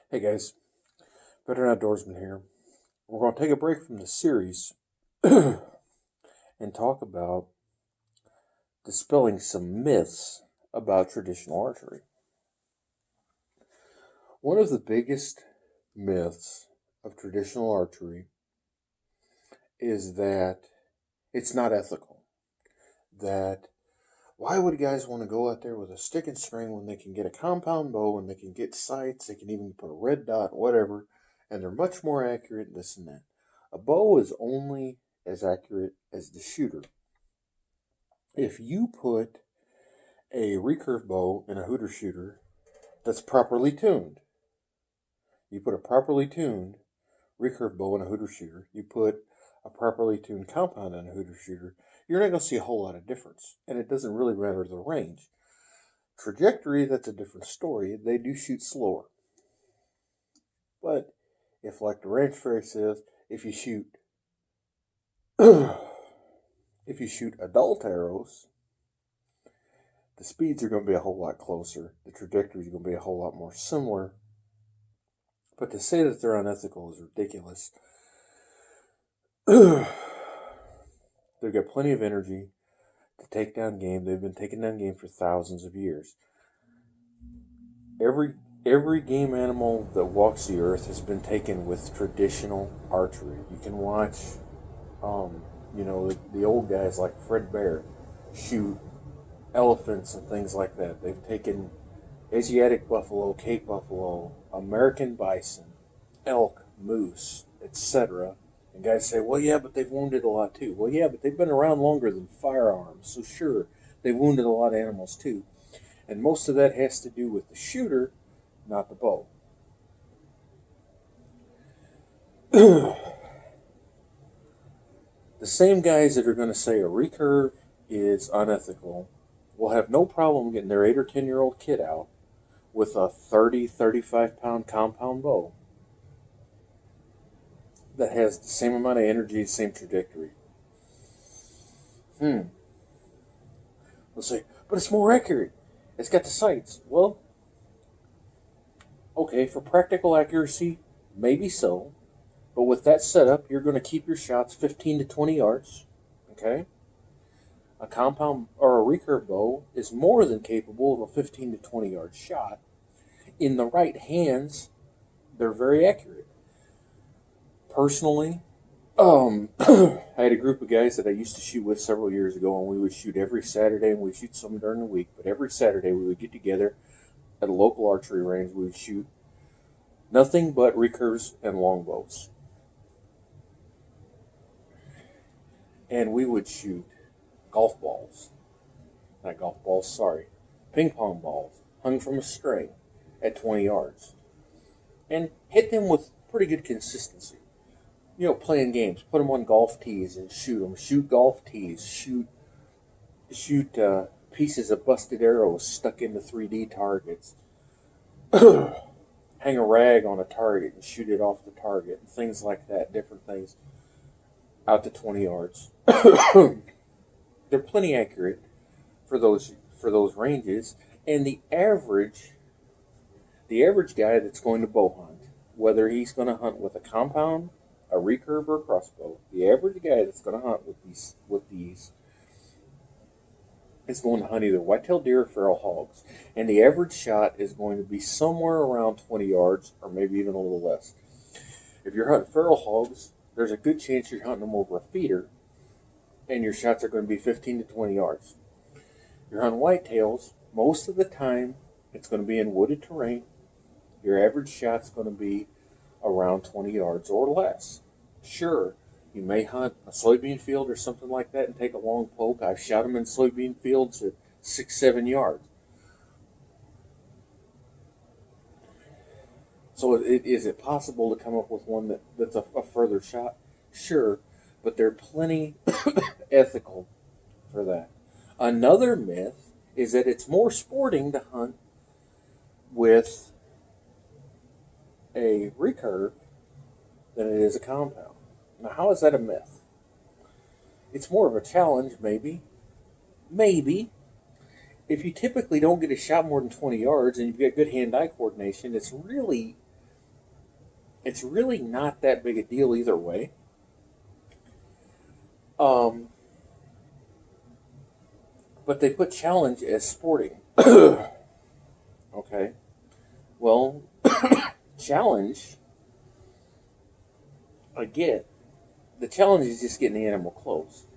Hey guys, Veteran Outdoorsman here. We're going to take a break from the series and talk about dispelling some myths about traditional archery. One of the biggest myths of traditional archery is that it's not ethical. That why would guys want to go out there with a stick and string when they can get a compound bow and they can get sights, they can even put a red dot, whatever, and they're much more accurate, this and that. A bow is only as accurate as the shooter. If you put a recurve bow in a hooter shooter that's properly tuned, you put a properly tuned recurve bow in a hooter shooter, you put a properly tuned compound in a hooter shooter, you're not going to see a whole lot of difference. And it doesn't really matter the range. Trajectory, that's a different story. They do shoot slower. But if, like the ranch fairy says, if you shoot adult arrows, the speeds are going to be a whole lot closer. The trajectories are going to be a whole lot more similar. But to say that they're unethical is ridiculous. They've got plenty of energy to take down game. They've been taking down game for thousands of years. Every game animal that walks the earth has been taken with traditional archery. You can watch, the old guys like Fred Bear shoot elephants and things like that. They've taken Asiatic buffalo, Cape buffalo, American bison, elk, moose, etc. And guys say, well, yeah, but they've wounded a lot too. Well, yeah, but they've been around longer than firearms. So sure, they've wounded a lot of animals too. And most of that has to do with the shooter, not the bow. The same guys that are going to say a recurve is unethical will have no problem getting their 8 or 10-year-old kid out with a 30, 35-pound compound bow that has the same amount of energy, same trajectory. They'll say, but it's more accurate. It's got the sights. Well, okay, for practical accuracy, maybe so. But with that setup, you're going to keep your shots 15 to 20 yards. Okay? A compound or a recurve bow is more than capable of a 15 to 20 yard shot. In the right hands, they're very accurate. Personally, I had a group of guys that I used to shoot with several years ago, and we would shoot every Saturday, and we'd shoot some during the week, but every Saturday we would get together at a local archery range. We would shoot nothing but recurves and longbows. And we would shoot golf balls. Not golf balls, sorry. Ping pong balls hung from a string at 20 yards. And hit them with pretty good consistency. Playing games. Put them on golf tees and shoot them. Shoot golf tees. Shoot pieces of busted arrows stuck into 3D targets. Hang a rag on a target and shoot it off the target. And things like that. Different things. Out to 20 yards. They're plenty accurate for those ranges. And the average guy that's going to bow hunt, whether he's going to hunt with a compound, a recurve, or a crossbow, the average guy that's going to hunt with these is going to hunt either whitetail deer or feral hogs. And the average shot is going to be somewhere around 20 yards or maybe even a little less. If you're hunting feral hogs, there's a good chance you're hunting them over a feeder, and your shots are going to be 15 to 20 yards. You're hunting whitetails, most of the time it's going to be in wooded terrain. Your average shot's going to be around 20 yards or less. Sure, you may hunt a soybean field or something like that and take a long poke. I've shot them in soybean fields at 6-7 yards. So is it possible to come up with one that's a further shot? Sure, but they're plenty ethical for that. Another myth is that it's more sporting to hunt with a recurve than it is a compound. Now, how is that a myth? It's more of a challenge, maybe. Maybe. If you typically don't get a shot more than 20 yards and you've got good hand-eye coordination, it's really it's really not that big a deal either way. Um, but they put challenge as sporting. Okay. Well, challenge, I get. The challenge is just getting the animal close.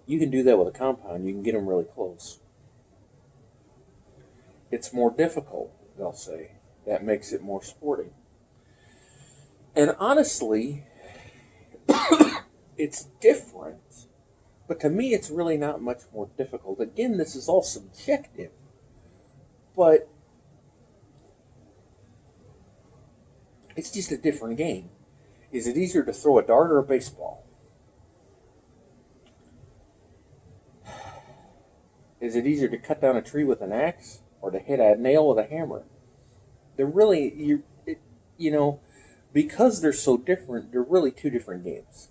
You can do that with a compound. You can get them really close. It's more difficult, they'll say. That makes it more sporting. And honestly, it's different. But to me, it's really not much more difficult. Again, this is all subjective. But it's just a different game. Is it easier to throw a dart or a baseball? Is it easier to cut down a tree with an axe or to hit a nail with a hammer? They're really, you know, because they're so different, they're really two different games.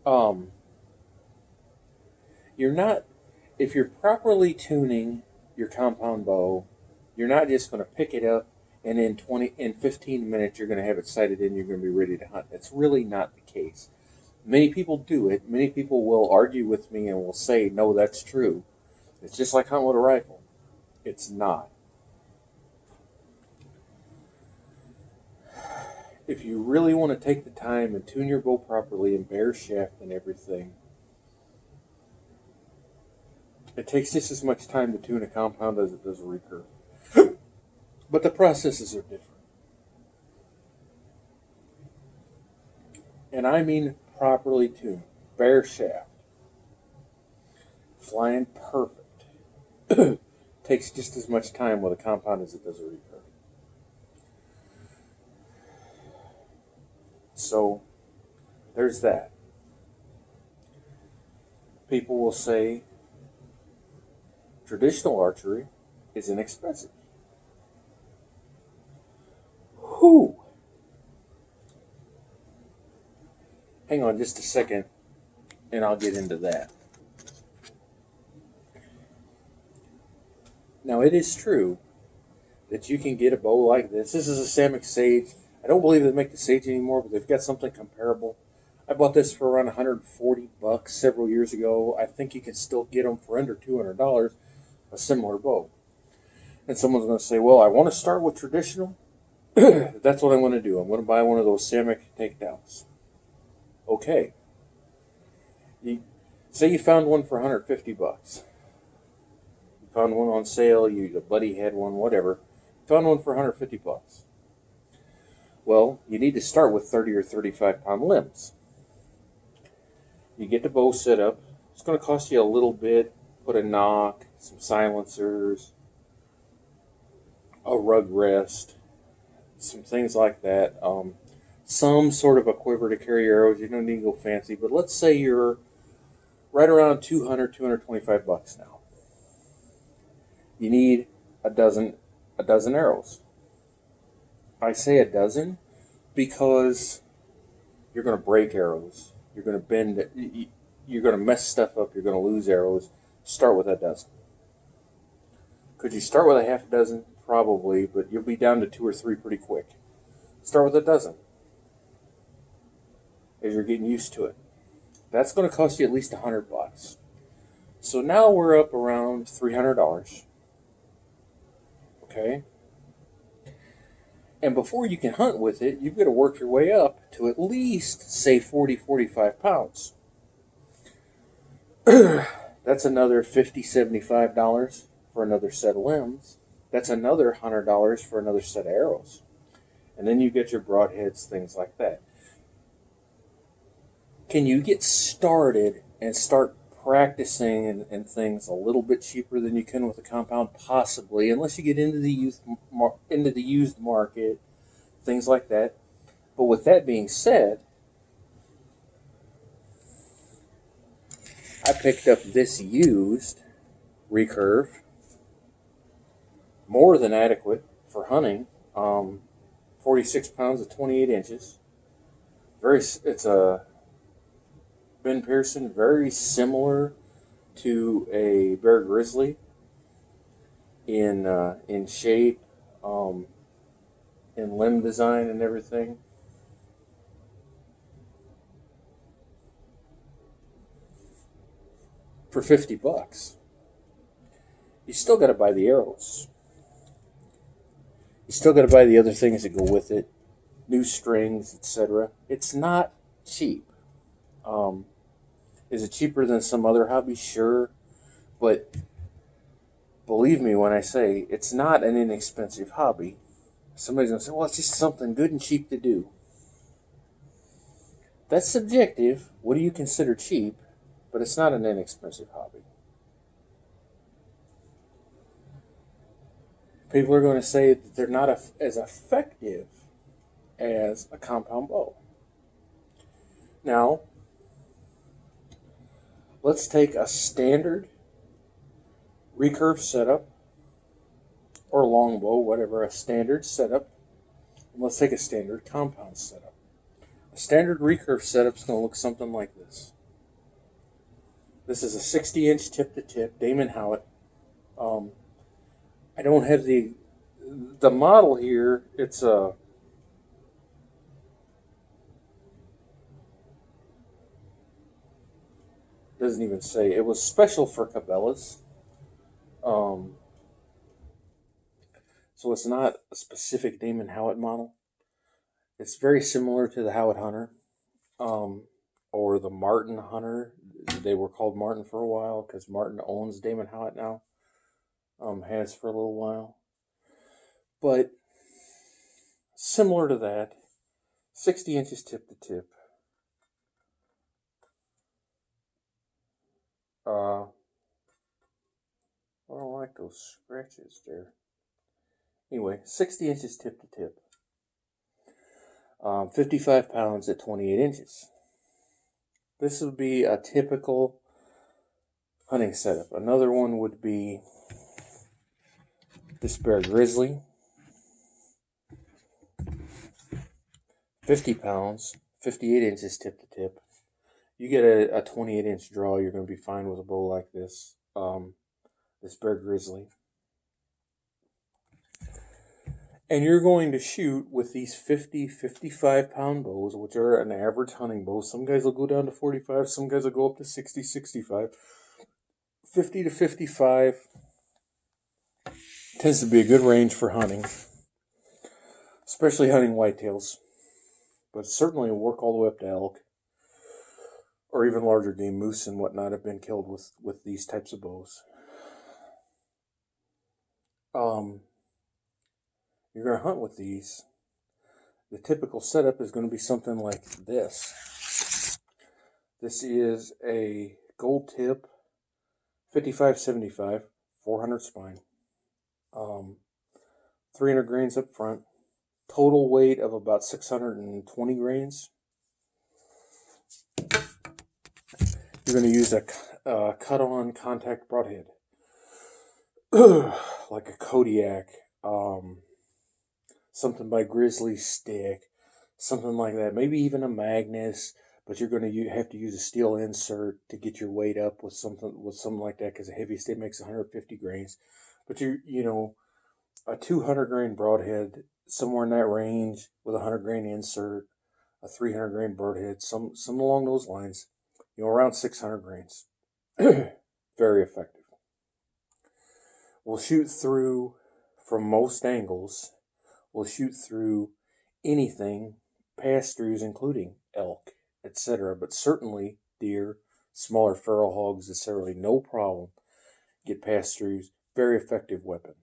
Um, you're not, if you're properly tuning your compound bow, you're not just going to pick it up and in 15 minutes you're going to have it sighted in, you're going to be ready to hunt. It's really not the case. Many people do it. Many people will argue with me and will say, no, that's true. It's just like hunting with a rifle. It's not. If you really want to take the time and tune your bow properly and bare shaft and everything, it takes just as much time to tune a compound as it does a recurve. But the processes are different. And I mean properly tuned. Bare shaft. Flying perfect. Takes just as much time with a compound as it does a recurve. So, there's that. People will say traditional archery is inexpensive. Who? Hang on just a second, and I'll get into that. Now, it is true that you can get a bow like this. This is a Samick Sage. I don't believe they make the Sage anymore, but they've got something comparable. I bought this for around $140 several years ago. I think you can still get them for under $200, a similar bow. And someone's going to say, well, I want to start with traditional. That's what I'm going to do. I'm going to buy one of those Samick takedowns. Okay. Say you found one for $150. You found one on sale, a buddy had one, whatever. You found one for $150. Well, you need to start with 30 or 35 pound limbs. You get the bow set up. It's going to cost you a little bit. Put a knock, some silencers, a rug rest, some things like that. Some sort of a quiver to carry arrows. You don't need to go fancy, but let's say you're right around $225 now. You need a dozen arrows. I say a dozen because you're going to break arrows. You're going to bend it. You're going to mess stuff up. You're going to lose arrows. Start with a dozen. Could you start with a half a dozen? Probably, but you'll be down to 2 or 3 pretty quick. Start with a dozen as you're getting used to it. That's going to cost you at least $100. So now we're up around $300. Okay? And before you can hunt with it, you've got to work your way up to at least, say, 40, 45 pounds. That's another $50, $75 for another set of limbs. That's another $100 for another set of arrows. And then you get your broadheads, things like that. Can you get started and start practicing and things a little bit cheaper than you can with a compound? Possibly, unless you get into the used market, things like that. But with that being said, I picked up this used recurve, more than adequate for hunting. 46 pounds at 28 inches. It's a Ben Pearson, very similar to a Bear Grizzly in shape. in limb design and everything. For $50. You still got to buy the arrows. You still got to buy the other things that go with it, new strings, etc. It's not cheap. Um, is it cheaper than some other hobbies? Sure, but believe me when I say it's not an inexpensive hobby. Somebody's gonna say, "Well, it's just something good and cheap to do." That's subjective. What do you consider cheap? But it's not an inexpensive hobby. People are going to say that they're not as effective as a compound bow. Now, let's take a standard recurve setup or longbow, whatever, a standard setup, and let's take a standard compound setup. A standard recurve setup is going to look something like this. This is a 60-inch tip-to-tip Damon Howitt. I don't have the model here. It's a doesn't even say. It was special for Cabela's. So it's not a specific Damon Howitt model. It's very similar to the Howitt Hunter, or the Martin Hunter. They were called Martin for a while because Martin owns Damon Howitt now. Has for a little while. But similar to that, 60 inches tip to tip. I don't like those scratches there. Anyway, 60 inches tip to tip. 55 pounds at 28 inches. This would be a typical hunting setup. Another one would be this Bear Grizzly. 50 pounds, 58 inches tip to tip. You get a 28-inch draw, you're going to be fine with a bow like this. This Bear Grizzly. And you're going to shoot with these 50, 55-pound bows, which are an average hunting bow. Some guys will go down to 45, some guys will go up to 60, 65. 50 to 55 tends to be a good range for hunting, especially hunting whitetails. But certainly will work all the way up to elk, or even larger game, moose and whatnot have been killed with these types of bows. You're going to hunt with these. The typical setup is going to be something like this. This is a gold tip 55-75, 400 spine. 300 grains up front. Total weight of about 620 grains. You're going to use a cut-on contact broadhead. Like a Kodiak. Something by Grizzly Stick. Something like that. Maybe even a Magnus. But you're going to have to use a steel insert to get your weight up with something like that, because a heavy stick makes 150 grains. But a 200 grain broadhead, somewhere in that range, with a 100 grain insert, a 300 grain broadhead, some along those lines, around 600 grains. Very effective. We'll shoot through from most angles. We'll shoot through anything, pass-throughs, including elk, etc. But certainly deer, smaller feral hogs, etc. No problem. Get pass-throughs. Very effective weapon.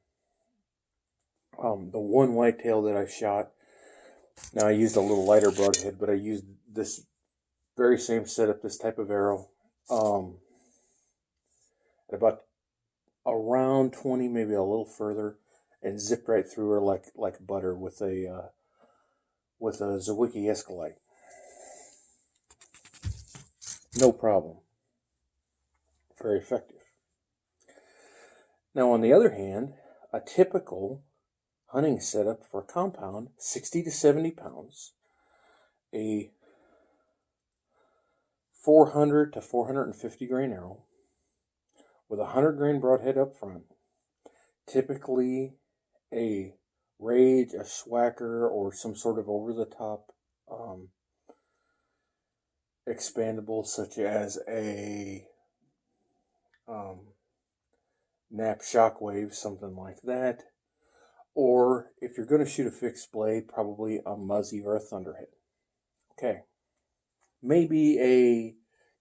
The one whitetail that I shot, now I used a little lighter broadhead, but I used this very same setup, this type of arrow, at about around 20, maybe a little further, and zipped right through her like butter with a Zwickey Escalite. No problem. Very effective. Now, on the other hand, a typical hunting setup for a compound, 60 to 70 pounds, a 400 to 450 grain arrow with a 100 grain broadhead up front, typically a rage, a schwacker, or some sort of over-the-top expandable, such as a nap shockwave, something like that. Or if you're going to shoot a fixed blade, probably a Muzzy or a Thunderhead. Okay. Maybe a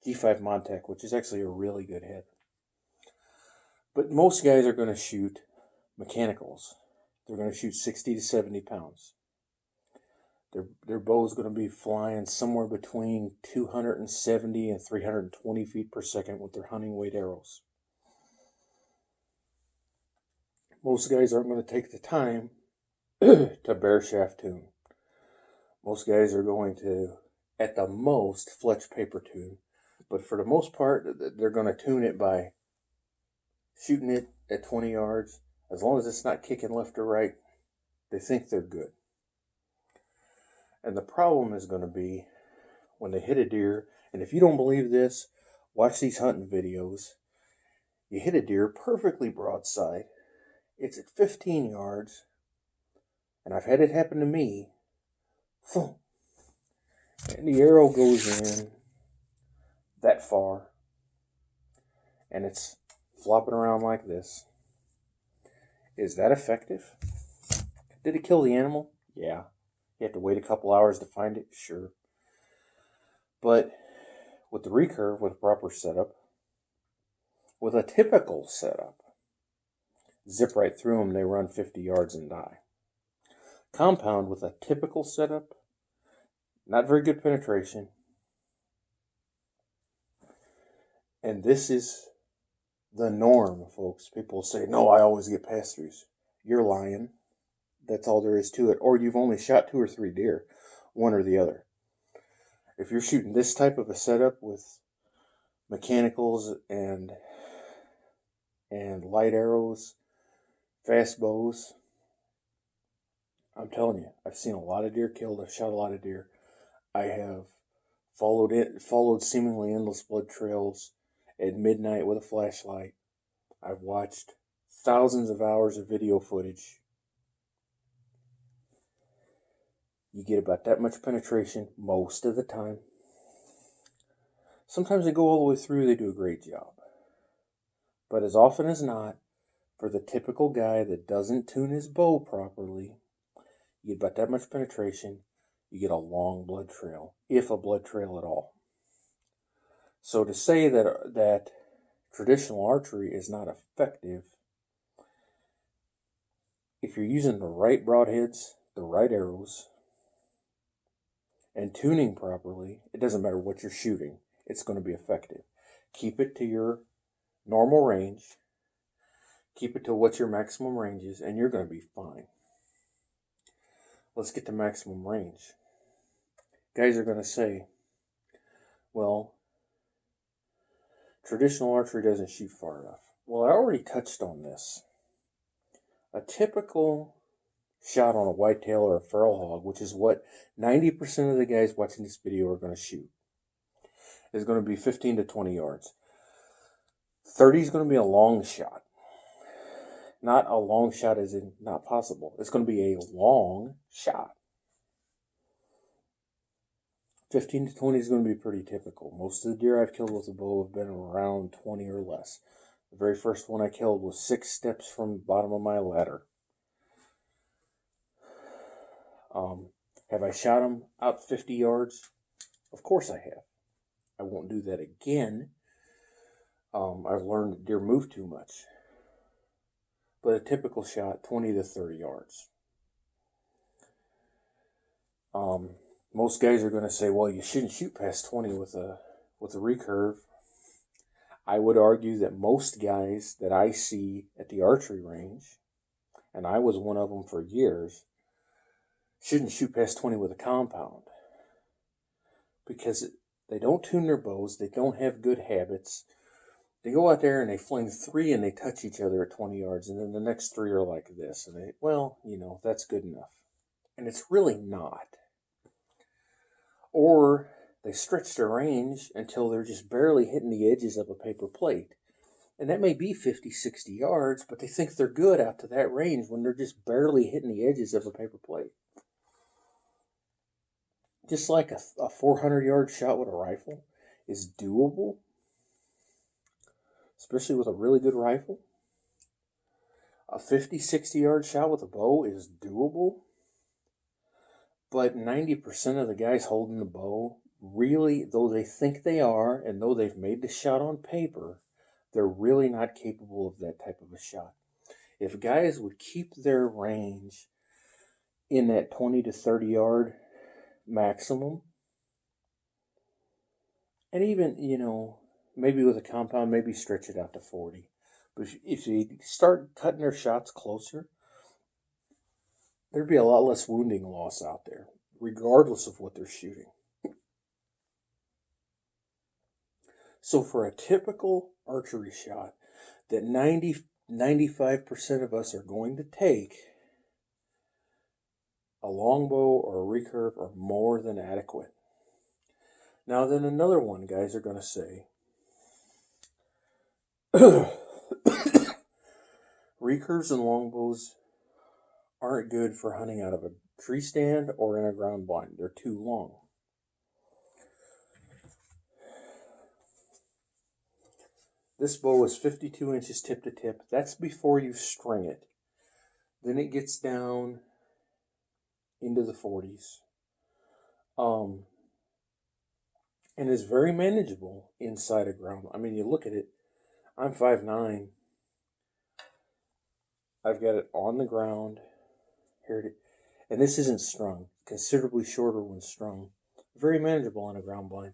G5 Montec, which is actually a really good head. But most guys are going to shoot mechanicals. They're going to shoot 60 to 70 pounds. Their bow is going to be flying somewhere between 270 and 320 feet per second with their hunting weight arrows. Most guys aren't going to take the time to bare shaft tune. Most guys are going to, at the most, fletch paper tune. But for the most part, they're going to tune it by shooting it at 20 yards. As long as it's not kicking left or right, they think they're good. And the problem is going to be when they hit a deer, and if you don't believe this, watch these hunting videos. You hit a deer perfectly broadside. It's at 15 yards, and I've had it happen to me. And the arrow goes in that far, and it's flopping around like this. Is that effective? Did it kill the animal? Yeah. You have to wait a couple hours to find it? Sure. But with the recurve, with proper setup, with a typical setup, zip right through them, they run 50 yards and die. Compound with a typical setup, not very good penetration. And this is the norm, folks. People say, no, I always get pass-throughs. You're lying. That's all there is to it. Or you've only shot 2 or 3 deer, one or the other. If you're shooting this type of a setup with mechanicals and light arrows, fast bows, I'm telling you, I've seen a lot of deer killed. I've shot a lot of deer. I have followed seemingly endless blood trails at midnight with a flashlight. I've watched thousands of hours of video footage. You get about that much penetration most of the time. Sometimes they go all the way through, they do a great job. But as often as not, for the typical guy that doesn't tune his bow properly, you get about that much penetration, you get a long blood trail, if a blood trail at all. So to say that traditional archery is not effective, if you're using the right broadheads, the right arrows, and tuning properly, it doesn't matter what you're shooting, it's going to be effective. Keep it to your normal range, keep it to what your maximum range is, and you're going to be fine. Let's get to maximum range. Guys are going to say, well, traditional archery doesn't shoot far enough. Well, I already touched on this. A typical shot on a whitetail or a feral hog, which is what 90% of the guys watching this video are going to shoot, is going to be 15 to 20 yards. 30 is going to be a long shot. Not a long shot as in not possible. It's going to be a long shot. 15 to 20 is going to be pretty typical. Most of the deer I've killed with a bow have been around 20 or less. The very first one I killed was 6 steps from the bottom of my ladder. Have I shot them out 50 yards? Of course I have. I won't do that again. I've learned that deer move too much. But a typical shot, 20 to 30 yards. Most guys are going to say, well, you shouldn't shoot past 20 with a recurve. I would argue that most guys that I see at the archery range, and I was one of them for years, shouldn't shoot past 20 with a compound. Because they don't tune their bows, they don't have good habits. They go out there and they fling 3 and they touch each other at 20 yards, and then the next 3 are like this. And that's good enough. And it's really not. Or they stretch their range until they're just barely hitting the edges of a paper plate. And that may be 50, 60 yards, but they think they're good out to that range when they're just barely hitting the edges of a paper plate. Just like a 400-yard shot with a rifle is doable, especially with a really good rifle. A 50, 60-yard shot with a bow is doable. But 90% of the guys holding the bow, really, though they think they are, and though they've made the shot on paper, they're really not capable of that type of a shot. If guys would keep their range in that 20 to 30 yard maximum, and even, maybe with a compound, maybe stretch it out to 40. But if you start cutting their shots closer, there'd be a lot less wounding loss out there, regardless of what they're shooting. So for a typical archery shot that 95% of us are going to take, a longbow or a recurve are more than adequate. Now then another one guys are going to say, recurves and longbows aren't good for hunting out of a tree stand or in a ground blind. They're too long. This bow is 52 inches tip to tip. That's before you string it. Then it gets down into the 40s. And is very manageable inside a ground. I mean, you look at it. I'm 5'9". I've got it on the ground. Here it is. And this isn't strung. Considerably shorter when strung. Very manageable on a ground blind.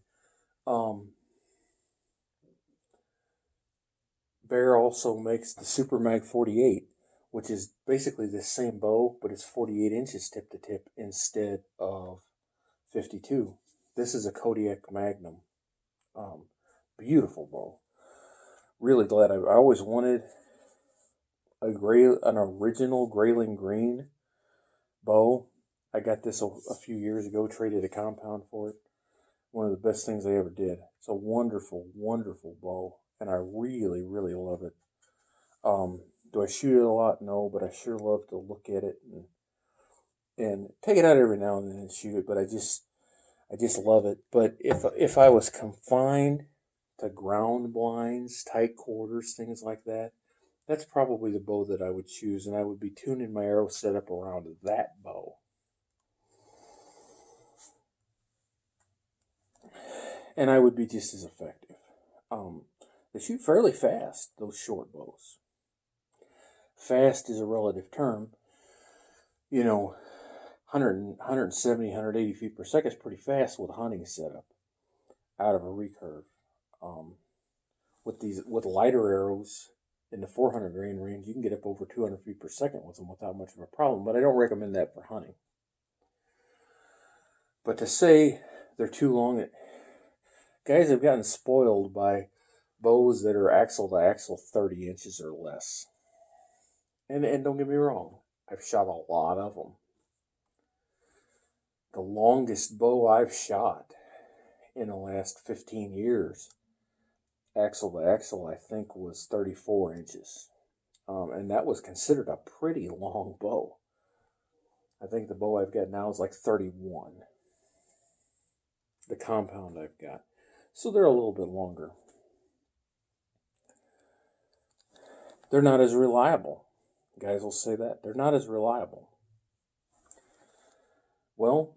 Bear also makes the Super Mag 48, which is basically the same bow, but it's 48 inches tip to tip instead of 52. This is a Kodiak Magnum. Beautiful bow. Really glad. I always wanted an original Grayling Green bow. I got this a few years ago, traded a compound for it. One of the best things I ever did. It's a wonderful, wonderful bow, and I really, really love it. Do I shoot it a lot? No, but I sure love to look at it and take it out every now and then and shoot it. But I just love it. But if I was confined to ground blinds, tight quarters, things like that, that's probably the bow that I would choose, and I would be tuning my arrow setup around that bow. And I would be just as effective. They shoot fairly fast, those short bows. Fast is a relative term. 170, 180 feet per second is pretty fast with a hunting setup out of a recurve. With lighter arrows in the 400 grain range, you can get up over 200 feet per second with them without much of a problem, but I don't recommend that for hunting. But to say they're too long, guys have gotten spoiled by bows that are axle to axle 30 inches or less. And don't get me wrong, I've shot a lot of them. The longest bow I've shot in the last 15 years, axle to axle, I think was 34 inches. And that was considered a pretty long bow. I think the bow I've got now is like 31. The compound I've got. So they're a little bit longer. They're not as reliable. Guys will say that. They're not as reliable. Well,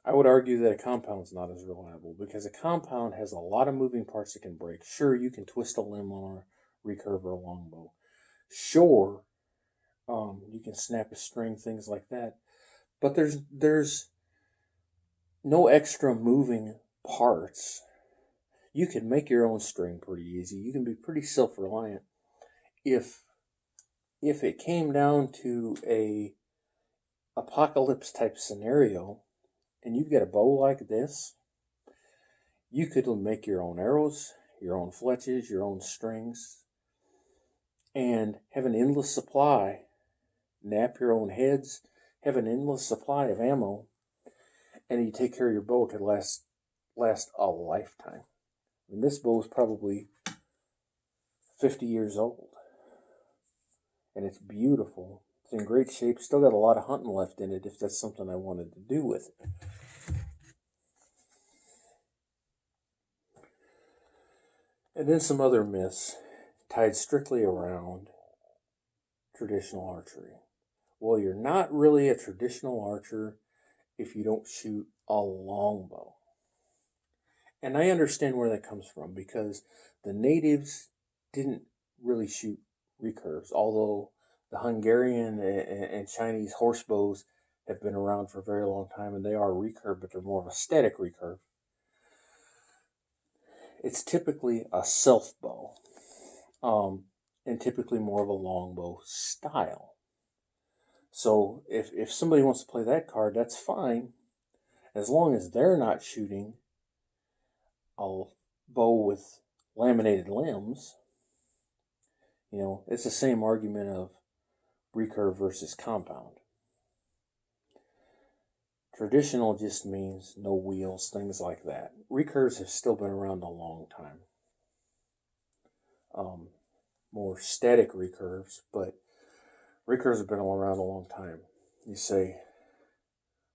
I would argue that a compound's not as reliable because a compound has a lot of moving parts that can break. Sure, you can twist a limb on a recurve or a longbow. Sure, you can snap a string, things like that. But there's no extra moving parts. You can make your own string pretty easy. You can be pretty self-reliant. If it came down to a apocalypse type scenario, and you've got a bow like this, you could make your own arrows, your own fletches, your own strings, and have an endless supply. Nap your own heads, have an endless supply of ammo, and you take care of your bow. It could last a lifetime. And this bow is probably 50 years old. And it's beautiful. It's in great shape. Still got a lot of hunting left in it if that's something I wanted to do with it. And then some other myths tied strictly around traditional archery. Well, you're not really a traditional archer if you don't shoot a longbow. And I understand where that comes from because the natives didn't really shoot recurves, although the Hungarian and Chinese horse bows have been around for a very long time and they are recurve, but they're more of a static recurve. It's typically a self bow, and typically more of a longbow style. So if somebody wants to play that card, that's fine, as long as they're not shooting a bow with laminated limbs. You know, it's the same argument of recurve versus compound. Traditional just means no wheels, things like that. Recurves have still been around a long time. More static recurves, but recurves have been around a long time. You say,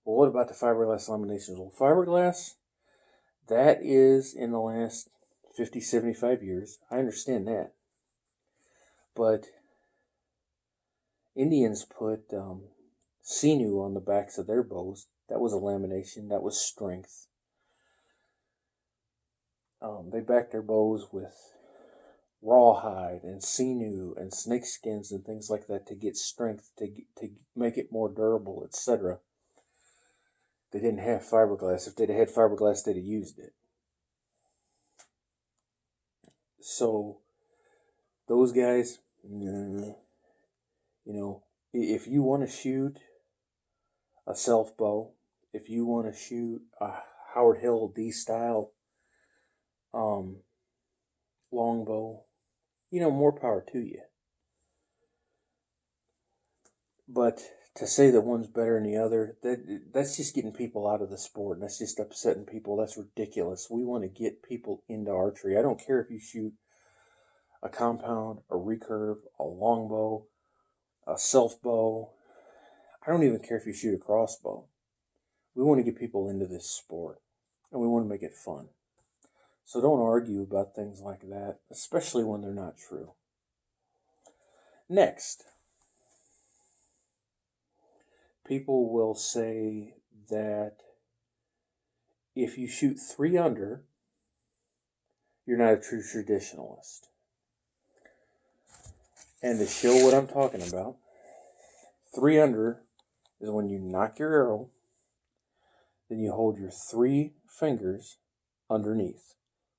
well, what about the fiberglass laminations? Well, fiberglass, that is in the last 50, 75 years. I understand that. But Indians put sinew on the backs of their bows. That was a lamination. That was strength. They backed their bows with rawhide and sinew and snake skins and things like that to get strength, to make it more durable, etc. They didn't have fiberglass. If they'd had fiberglass, they'd have used it. So those guys, you know, if you want to shoot a self bow, if you want to shoot a Howard Hill D-style longbow, you know, more power to you. But to say that one's better than the other, that's just getting people out of the sport, and that's just upsetting people. That's ridiculous. We want to get people into archery. I don't care if you shoot a compound, a recurve, a longbow, a self bow. I don't even care if you shoot a crossbow. We want to get people into this sport, and we want to make it fun. So don't argue about things like that, especially when they're not true. Next, people will say that if you shoot 3 under, you're not a true traditionalist. And to show what I'm talking about, 3 under is when you knock your arrow, then you hold your 3 fingers underneath.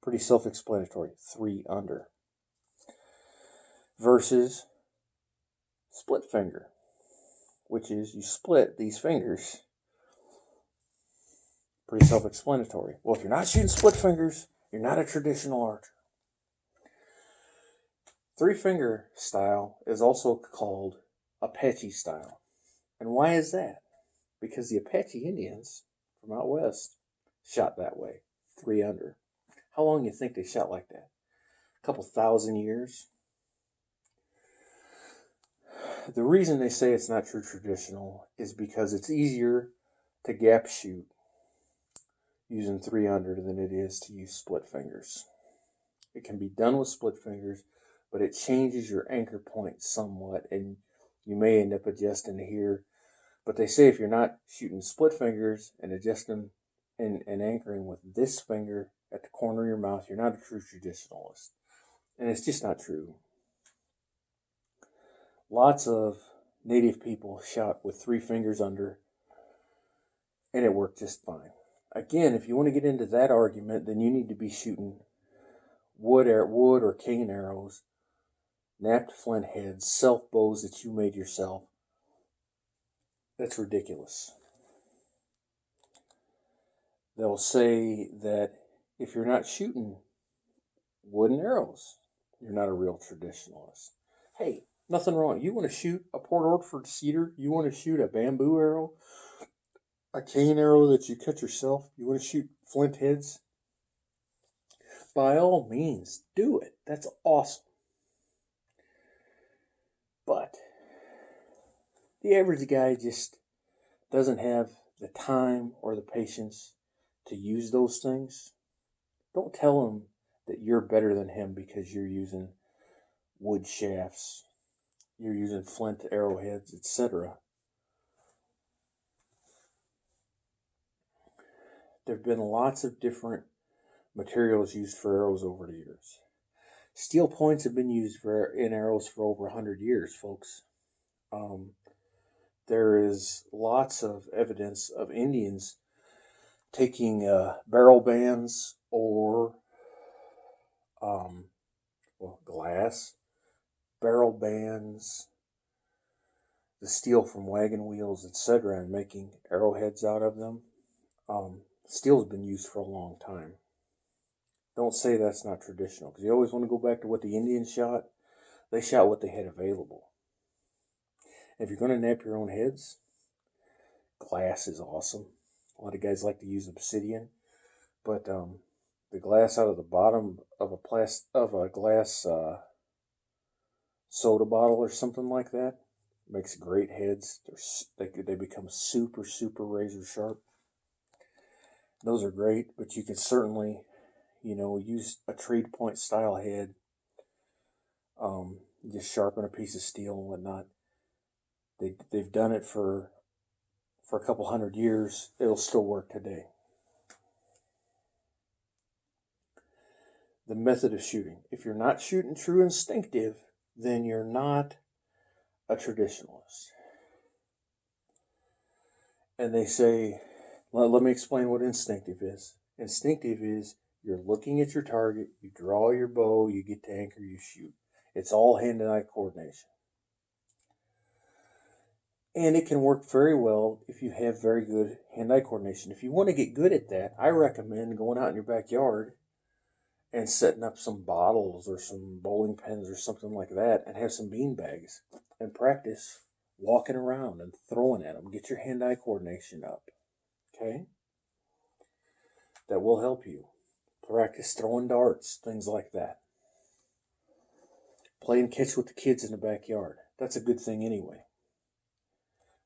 Pretty self-explanatory, 3 under. Versus split finger, which is you split these fingers. Pretty self-explanatory. Well, if you're not shooting split fingers, you're not a traditional archer. 3-finger style is also called Apache style. And why is that? Because the Apache Indians from out west shot that way, 3 under. How long do you think they shot like that? A couple thousand years? The reason they say it's not true traditional is because it's easier to gap shoot using 3 under than it is to use split fingers. It can be done with split fingers, but it changes your anchor point somewhat, and you may end up adjusting here. But they say if you're not shooting split fingers and adjusting and anchoring with this finger at the corner of your mouth, you're not a true traditionalist. And it's just not true. Lots of native people shot with 3 fingers under, and it worked just fine. Again, if you want to get into that argument, then you need to be shooting wood or cane arrows, napped flint heads, self bows that you made yourself. That's ridiculous. They'll say that if you're not shooting wooden arrows, you're not a real traditionalist. Hey, nothing wrong. You want to shoot a Port Orford cedar? You want to shoot a bamboo arrow? A cane arrow that you cut yourself? You want to shoot flint heads? By all means, do it. That's awesome. The average guy just doesn't have the time or the patience to use those things. Don't tell him that you're better than him because you're using wood shafts, you're using flint arrowheads, etc. There have been lots of different materials used for arrows over the years. Steel points have been used in arrows for over 100 years, folks. There is lots of evidence of Indians taking barrel bands or glass, barrel bands, the steel from wagon wheels, etc., and making arrowheads out of them. Steel's been used for a long time. Don't say that's not traditional, because you always want to go back to what the Indians shot. They shot what they had available. If you're going to nap your own heads, glass is awesome. A lot of guys like to use obsidian, but the glass out of the bottom of a glass soda bottle or something like that makes great heads. They become super razor sharp. Those are great, but you can certainly, use a trade point style head. Just sharpen a piece of steel and whatnot. They've done it for a couple 100 years. It'll still work today. The method of shooting. If you're not shooting true instinctive, then you're not a traditionalist. And they say, let me explain what instinctive is. Instinctive is you're looking at your target, you draw your bow, you get to anchor, you shoot. It's all hand-eye coordination. And it can work very well if you have very good hand-eye coordination. If you want to get good at that, I recommend going out in your backyard and setting up some bottles or some bowling pins or something like that and have some bean bags and practice walking around and throwing at them. Get your hand-eye coordination up, okay? That will help you. Practice throwing darts, things like that. Playing catch with the kids in the backyard. That's a good thing anyway.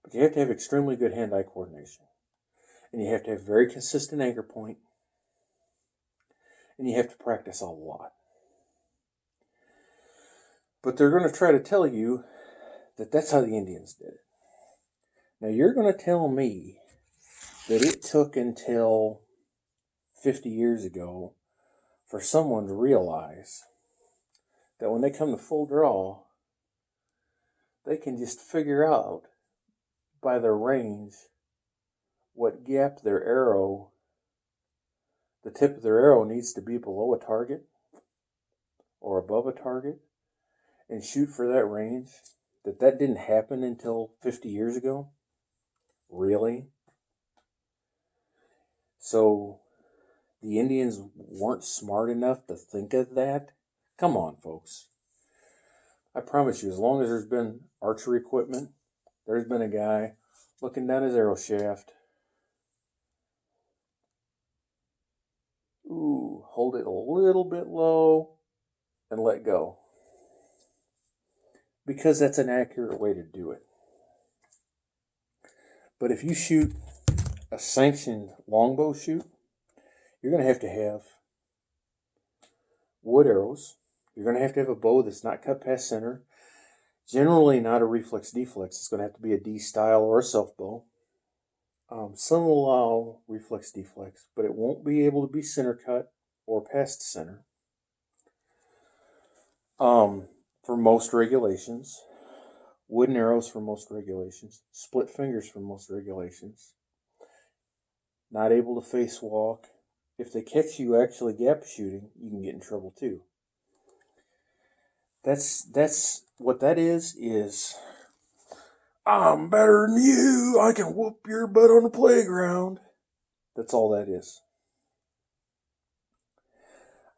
But you have to have extremely good hand-eye coordination. And you have to have very consistent anchor point. And you have to practice a lot. But they're going to try to tell you that that's how the Indians did it. Now you're going to tell me that it took until 50 years ago for someone to realize that when they come to full draw, they can just figure out by their range what gap their arrow, the tip of their arrow needs to be below a target or above a target and shoot for that range. That didn't happen until 50 years ago? Really? So the Indians weren't smart enough to think of that? Come on, folks. I promise you, as long as there's been archery equipment, there's been a guy looking down his arrow shaft. Ooh, hold it a little bit low and let go. Because that's an accurate way to do it. But if you shoot a sanctioned longbow shoot, you're going to have wood arrows. You're going to have a bow that's not cut past center. Generally not a reflex deflex. It's going to have to be a D style or a self bow. Some will allow reflex deflex, but it won't be able to be center cut or past center. For most regulations, wooden arrows for most regulations, split fingers for most regulations. Not able to face walk. If they catch you actually gap shooting, you can get in trouble too. That's what that is I'm better than you. I can whoop your butt on the playground. That's all that is.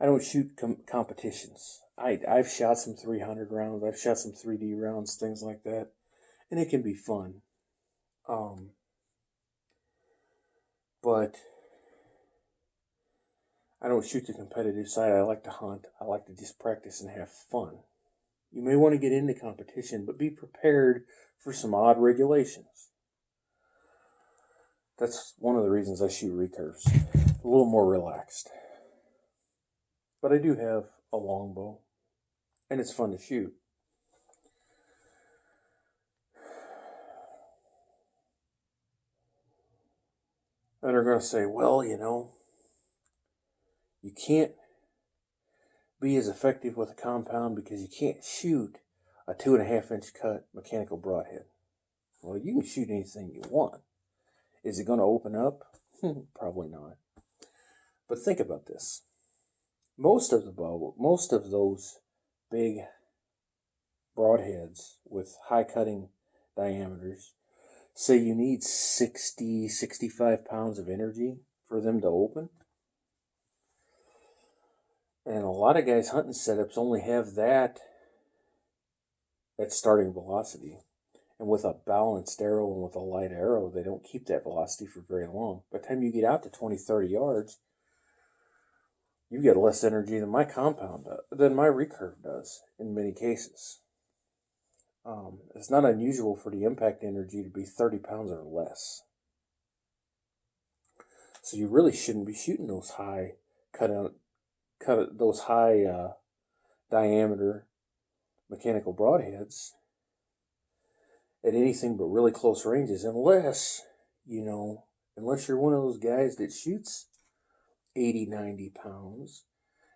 I don't shoot competitions. I've shot some 300 rounds. I've shot some 3D rounds, things like that. And it can be fun. But I don't shoot the competitive side. I like to hunt. I like to just practice and have fun. You may want to get into competition, but be prepared for some odd regulations. That's one of the reasons I shoot recurves. A little more relaxed. But I do have a longbow, and it's fun to shoot. And they're going to say, well, you can't be as effective with a compound because you can't shoot a 2.5-inch cut mechanical broadhead. Well, you can shoot anything you want. Is it going to open up? Probably not. But think about this. Most of those big broadheads with high cutting diameters say you need 60, 65 pounds of energy for them to open. And a lot of guys' hunting setups only have that at starting velocity. And with a balanced arrow and with a light arrow, they don't keep that velocity for very long. By the time you get out to 20, 30 yards, you get less energy than my recurve does in many cases. It's not unusual for the impact energy to be 30 pounds or less. So you really shouldn't be shooting those high diameter mechanical broadheads at anything but really close ranges, unless you're one of those guys that shoots 80, 90 pounds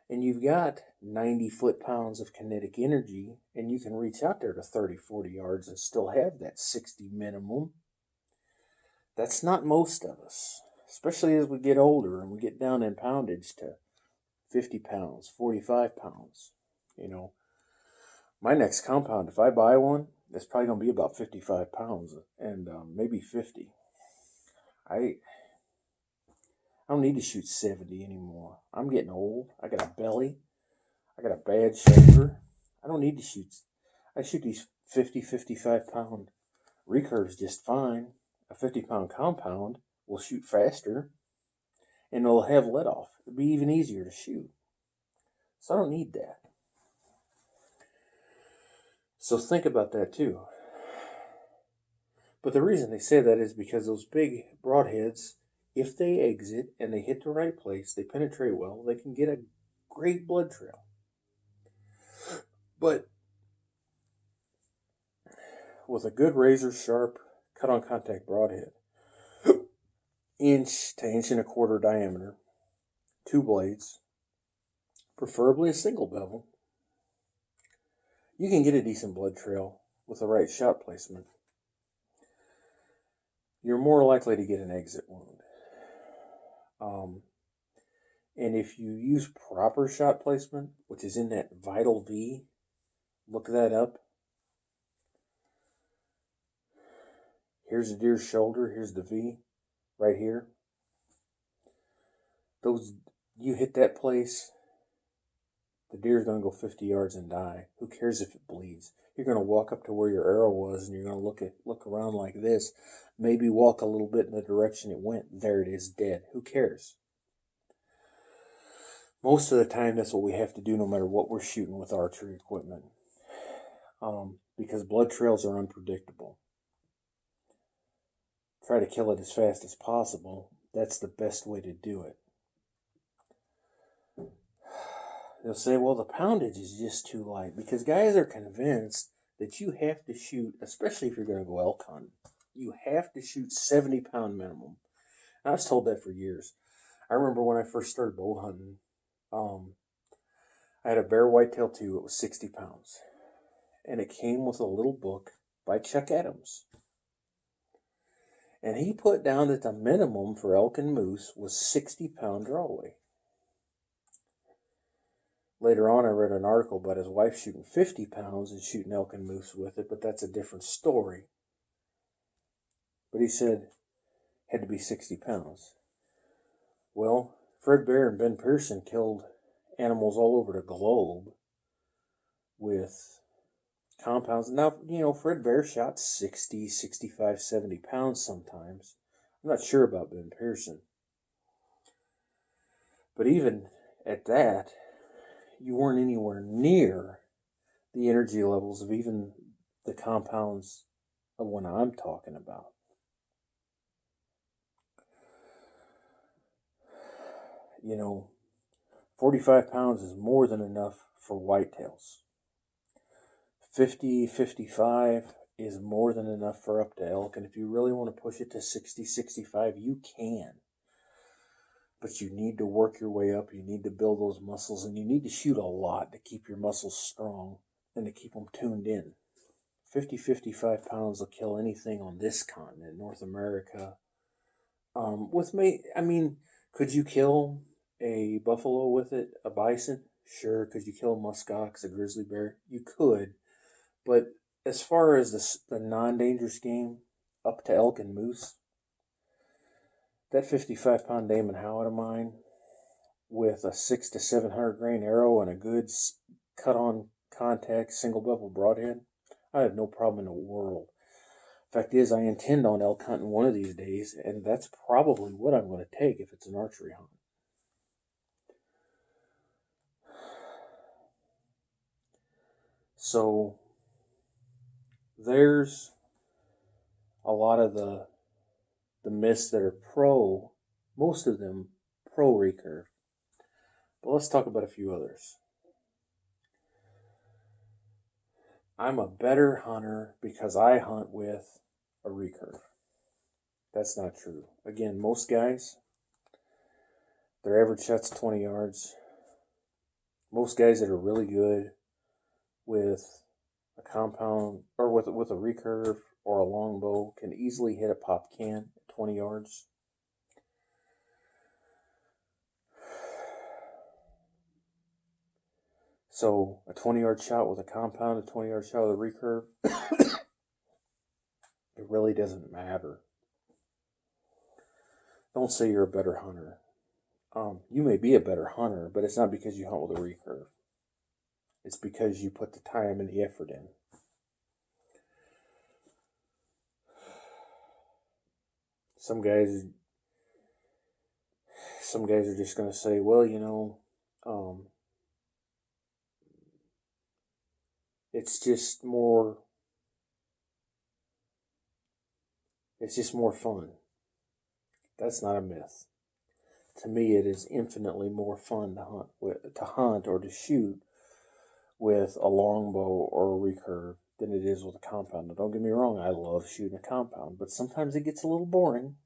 and you've got 90 foot-pounds of kinetic energy and you can reach out there to 30, 40 yards and still have that 60 minimum. That's not most of us, especially as we get older and we get down in poundage to 50 pounds, 45 pounds. My next compound, if I buy one, it's probably going to be about 55 pounds and maybe 50. I don't need to shoot 70 anymore. I'm getting old. I got a belly. I got a bad shoulder. I don't need to shoot. I shoot these 50, 55 pound recurves just fine. A 50-pound compound will shoot faster and it'll have let off. It'll be even easier to shoot. So I don't need that. So think about that too. But the reason they say that is because those big broadheads, if they exit and they hit the right place, they penetrate well, they can get a great blood trail. But with a good razor sharp cut on contact broadhead, inch to inch and a quarter diameter, 2 blades, preferably a single bevel, you can get a decent blood trail with the right shot placement. You're more likely to get an exit wound. And if you use proper shot placement, which is in that vital V, look that up. Here's the deer's shoulder. Here's the V right here. You hit that place, the deer's going to go 50 yards and die. Who cares if it bleeds? You're going to walk up to where your arrow was and you're going to look around like this. Maybe walk a little bit in the direction it went. There it is, dead. Who cares? Most of the time, that's what we have to do no matter what we're shooting with archery equipment. Because blood trails are unpredictable. Try to kill it as fast as possible. That's the best way to do it. They'll say, well, the poundage is just too light, because guys are convinced that you have to shoot, especially if you're going to go elk hunting, you have to shoot 70-pound minimum. And I was told that for years. I remember when I first started bow hunting, I had a Bear Whitetail 2. It was 60 pounds. And it came with a little book by Chuck Adams. And he put down that the minimum for elk and moose was 60-pound draw weight. Later on, I read an article about his wife shooting 50 pounds and shooting elk and moose with it, but that's a different story. But he said it had to be 60 pounds. Well, Fred Bear and Ben Pearson killed animals all over the globe with compounds. Now, Fred Bear shot 60, 65, 70 pounds sometimes. I'm not sure about Ben Pearson. But even at that, you weren't anywhere near the energy levels of even the compounds of what I'm talking about. 45 pounds is more than enough for whitetails. 50, 55 is more than enough for up to elk. And if you really want to push it to 60, 65, you can. But you need to work your way up. You need to build those muscles, and you need to shoot a lot to keep your muscles strong and to keep them tuned in. 50, 55 pounds will kill anything on this continent, North America. Could you kill a buffalo with it? A bison? Sure. Could you kill a muskox, a grizzly bear? You could. But as far as the non-dangerous game, up to elk and moose, that 55-pound Damon Howard of mine with a 600 to 700 grain arrow and a good cut-on contact single bevel broadhead, I have no problem in the world. Fact is, I intend on elk hunting one of these days, and that's probably what I'm going to take if it's an archery hunt. So there's a lot of the myths that are pro, most of them pro recurve. But let's talk about a few others. I'm a better hunter because I hunt with a recurve. That's not true. Again, most guys, their average shot's 20 yards. Most guys that are really good with a compound or with a recurve or a longbow can easily hit a pop can at 20 yards. So a 20-yard shot with a compound, a 20-yard shot with a recurve, it really doesn't matter. Don't say you're a better hunter. You may be a better hunter, but it's not because you hunt with a recurve. It's because you put the time and the effort in. Some guys are just going to say, well, it's just more fun. That's not a myth. To me, it is infinitely more fun to hunt or to shoot with a longbow or a recurve than it is with a compound. Now, don't get me wrong, I love shooting a compound, but sometimes it gets a little boring.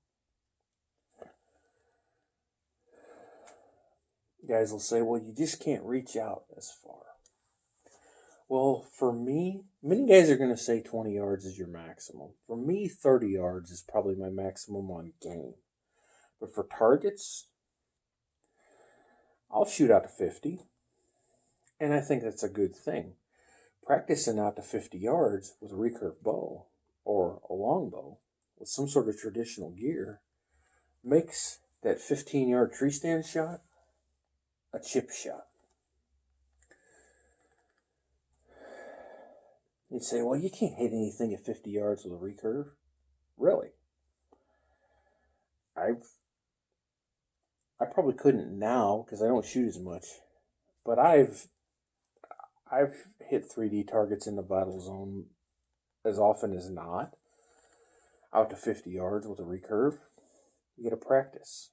Guys will say, well, you just can't reach out as far. Well, for me, many guys are going to say 20 yards is your maximum. For me, 30 yards is probably my maximum on game. But for targets, I'll shoot out to 50. And I think that's a good thing. Practicing out to 50 yards with a recurve bow or a longbow with some sort of traditional gear makes that 15-yard tree stand shot a chip shot. You'd say, well, you can't hit anything at 50 yards with a recurve. Really? I probably couldn't now because I don't shoot as much, but I've hit 3D targets in the vital zone as often as not, out to 50 yards with a recurve. You got to practice.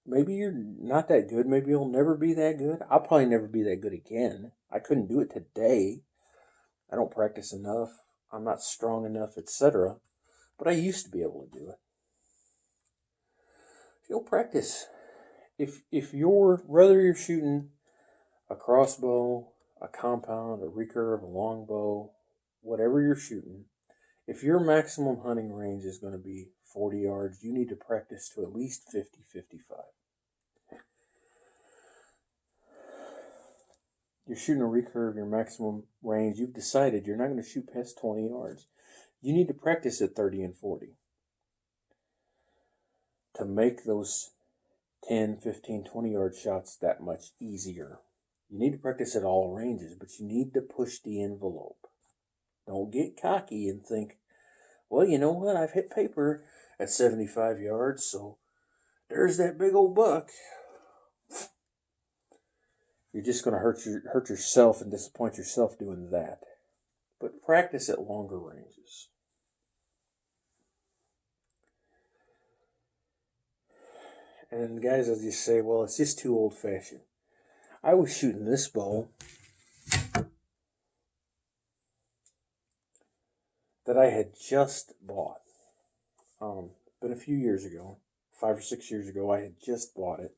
Maybe you're not that good. Maybe you'll never be that good. I'll probably never be that good again. I couldn't do it today. I don't practice enough. I'm not strong enough, etc. But I used to be able to do it. You'll practice. If whether you're shooting a crossbow, a compound, a recurve, a longbow, whatever you're shooting, if your maximum hunting range is going to be 40 yards, you need to practice to at least 50, 55. You're shooting a recurve, your maximum range, you've decided you're not going to shoot past 20 yards. You need to practice at 30 and 40 to make those 10, 15, 20-yard shots that much easier. You need to practice at all ranges, but you need to push the envelope. Don't get cocky and think, well, you know what? I've hit paper at 75 yards, so there's that big old buck. You're just going to hurt yourself and disappoint yourself doing that. But practice at longer ranges. And guys, as you say, well, it's just too old-fashioned. I was shooting this bow that I had just bought. Been a few years ago, 5 or 6 years ago, I had just bought it.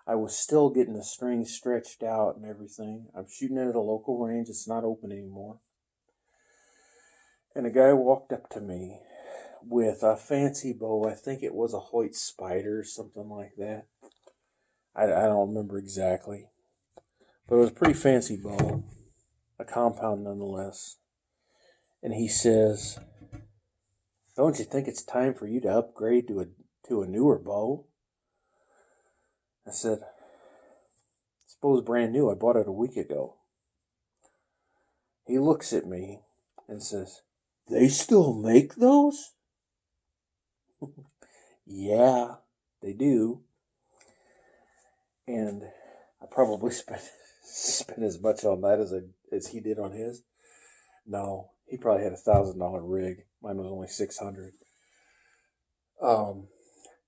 I was still getting the string stretched out and everything. I'm shooting it at a local range. It's not open anymore. And a guy walked up to me with a fancy bow. I think it was a Hoyt Spider, something like that. I don't remember exactly. But it was a pretty fancy bow. A compound nonetheless. And he says, "Don't you think it's time for you to upgrade to a newer bow?" I said, "This bow's brand new. I bought it a week ago." He looks at me and says, "They still make those?" Yeah, they do. And I probably spent as much on that as he did on his. No, he probably had $1,000 rig. Mine was only $600.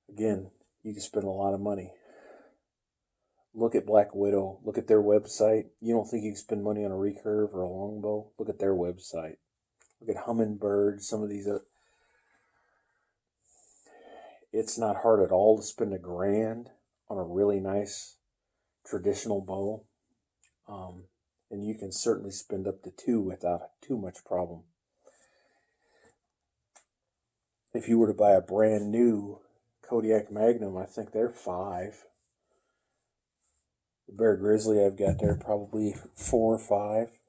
Again, you can spend a lot of money. Look at Black Widow. Look at their website. You don't think you can spend money on a recurve or a longbow? Look at their website. Look at Humminbird. Some of these. It's not hard at all to spend $1,000 on a really nice traditional bow. And you can certainly spend up to $2,000 without too much problem. If you were to buy a brand new Kodiak Magnum, I think they're $5,000. The Bear Grizzly I've got there probably $4,000 or $5,000.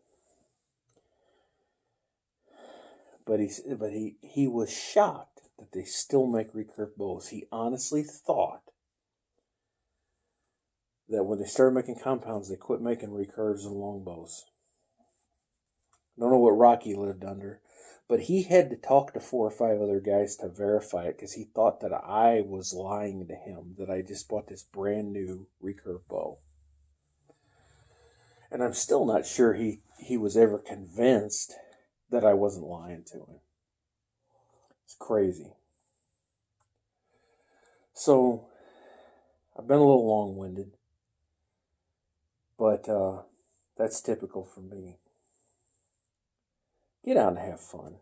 But he was shocked that they still make recurve bows. He honestly thought that when they started making compounds, they quit making recurves and longbows. I don't know what rock he lived under, but he had to talk to 4 or 5 other guys to verify it because he thought that I was lying to him, that I just bought this brand new recurve bow. And I'm still not sure he was ever convinced that I wasn't lying to him. It's crazy. So, I've been a little long-winded, but that's typical for me. Get out and have fun.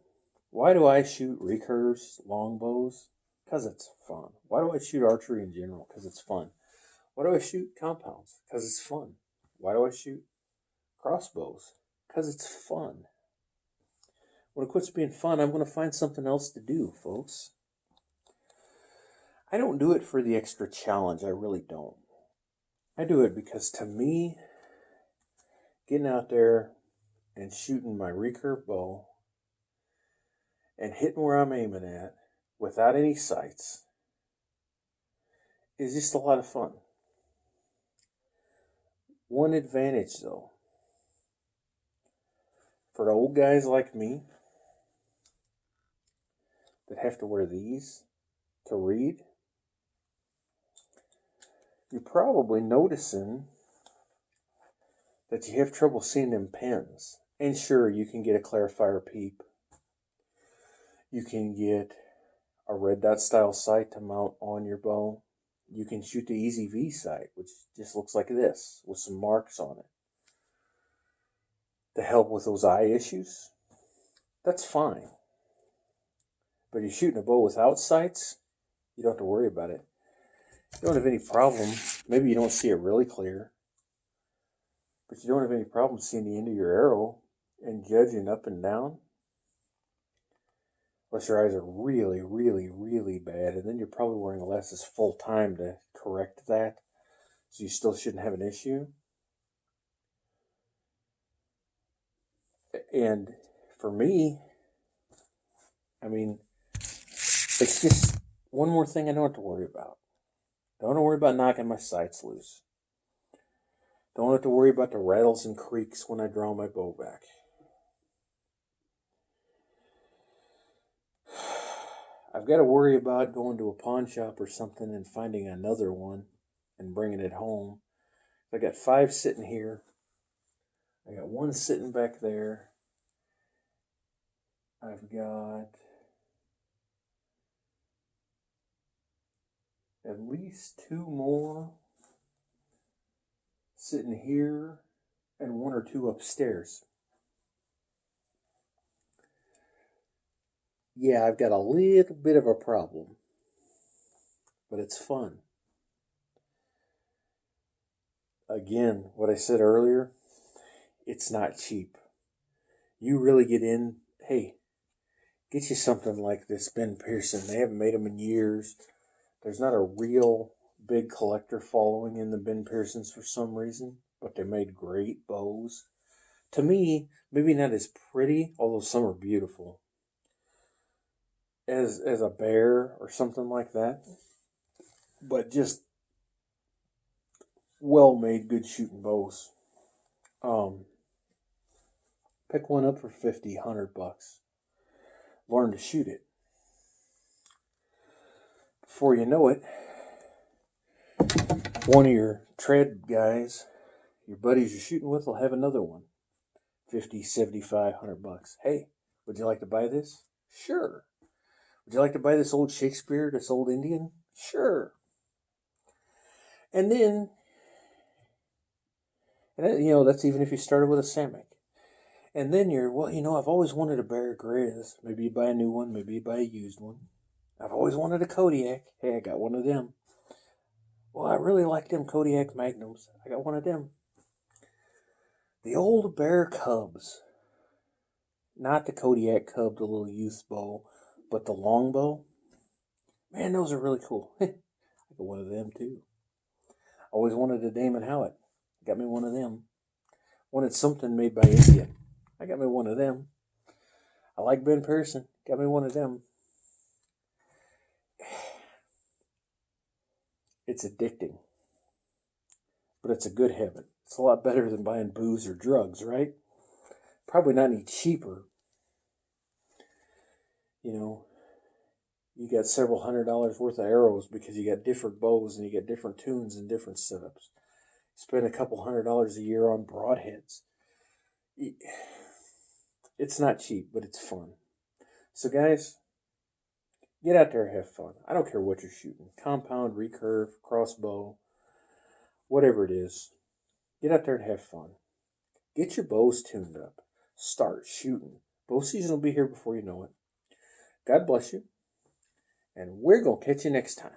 Why do I shoot recurves, longbows? Because it's fun. Why do I shoot archery in general? Because it's fun. Why do I shoot compounds? Because it's fun. Why do I shoot crossbows? Because it's fun. When it quits being fun, I'm going to find something else to do, folks. I don't do it for the extra challenge. I really don't. I do it because, to me, getting out there and shooting my recurve bow and hitting where I'm aiming at without any sights is just a lot of fun. One advantage, though, for old guys like me that have to wear these to read, you're probably noticing that you have trouble seeing them pins. And sure, you can get a clarifier peep. You can get a red dot style sight to mount on your bow. You can shoot the Easy V sight, which just looks like this with some marks on it to help with those eye issues. That's fine. But you're shooting a bow without sights, you don't have to worry about it. You don't have any problem. Maybe you don't see it really clear, but you don't have any problem seeing the end of your arrow and judging up and down. Unless your eyes are really, really, really bad, and then you're probably wearing glasses full time to correct that, so you still shouldn't have an issue. And for me, I mean, it's just one more thing I don't have to worry about. Don't have to worry about knocking my sights loose. Don't have to worry about the rattles and creaks when I draw my bow back. I've got to worry about going to a pawn shop or something and finding another one and bringing it home. I got 5 sitting here. I got 1 sitting back there. I've got at least 2 more sitting here and 1 or 2 upstairs. Yeah, I've got a little bit of a problem, but it's fun. Again, what I said earlier, it's not cheap. You really get in, hey, get you something like this Ben Pearson. They haven't made them in years. There's not a real big collector following in the Ben Pearsons for some reason, but they made great bows. To me, maybe not as pretty, although some are beautiful, as a bear or something like that, but just well-made, good shooting bows. Pick one up for $50, $100. Learn to shoot it. Before you know it, one of your trad guys, your buddies you're shooting with, will have another one. $50, $75, $100. Hey, would you like to buy this? Sure. Would you like to buy this old Shakespeare, this old Indian? Sure. And then, that's even if you started with a Samick. And then I've always wanted a Bear Grizz. Maybe you buy a new one, maybe you buy a used one. I've always wanted a Kodiak. Hey, I got one of them. Well, I really like them Kodiak Magnums. I got one of them. The old Bear Cubs. Not the Kodiak Cub, the little youth bow, but the long bow. Man, those are really cool. I got one of them too. Always wanted a Damon Howitt. Got me one of them. Wanted something made by India. I got me one of them. I like Ben Pearson. Got me one of them. It's addicting. But it's a good habit. It's a lot better than buying booze or drugs, right? Probably not any cheaper. You got several $100s worth of arrows because you got different bows and you got different tunes and different setups. Spend a couple $100s a year on broadheads. It's not cheap, but it's fun. So guys, get out there and have fun. I don't care what you're shooting. Compound, recurve, crossbow, whatever it is. Get out there and have fun. Get your bows tuned up. Start shooting. Bow season will be here before you know it. God bless you. And we're going to catch you next time.